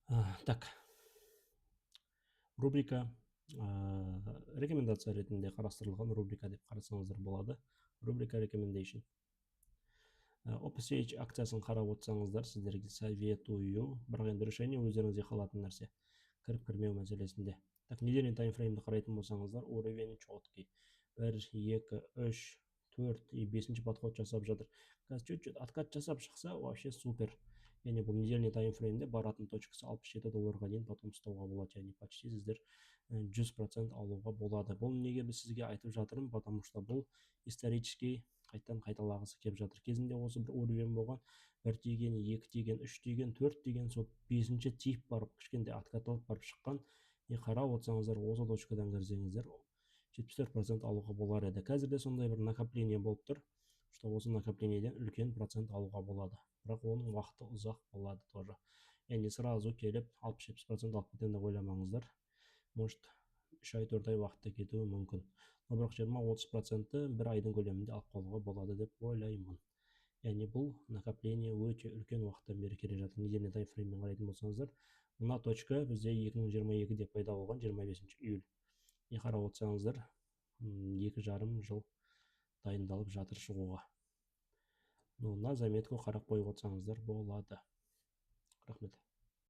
Так, рубрика рекомендация ретінде қарастырылған рубрика деп қарасаңыздар болады. Рубрика recommendation. OpenStage акциясын қарап отырсаңыздар, сіздерге советую, бірақ енді решение өздеріңізге қалатын нәрсе, кіріп кірмеу мәселесінде. Так, недельный таймфреймді қарайтын болсаңыздар, уровень четкий. 1, 2, 3, 4 и 5 подход жасап жатыр. Қазір чуть-чуть откат жасап шықса, вообще супер. Яғни бұл недельный таймфреймде баратын точкасы $67 дейін потом ұстауға болады, яғни почти сіздер 100% алуға болады. Бұл неге біз сізге айтып жатырмын, потому что бұл исторический қайттан қайталағысы келіп жатыр. Кезінде осы бір уровень болған, 1 деген, 2 деген, 3 деген, 4 деген, сол 5-ші тип барып, кішкентай откаталып барып шыққан. Қарап отырсаңыздар, осы точкадан кірсеңіздер 74% алуға болар еді. Қазірде сондай бір накопление болып тұр, что осы накоплениядан үлкен процент алуға болады. Бірақ оның уақыты ұзақ болады тоже. Яғни сразу келіп 60-70% алып кетемін деп ойламаңыздар. Может 3 ай 4 ай уақытта кетуі мүмкін. Бірақ 20-30%-ті бір айдың көлемінде алып қалуға болады деп ойлаймын. Яғни бұл накопление өте үлкен уақыттан бері келе жатыр. Недельный таймфрейммен қарайтын болсаңыздар, мына точка бізде 2022-де пайда болған 25 июль. Қарап отырсаңыздар, 2,5 жыл дайындалып жатыр шығуға. На заметку қарап қойып отырсаңыздар болады. Рахмет.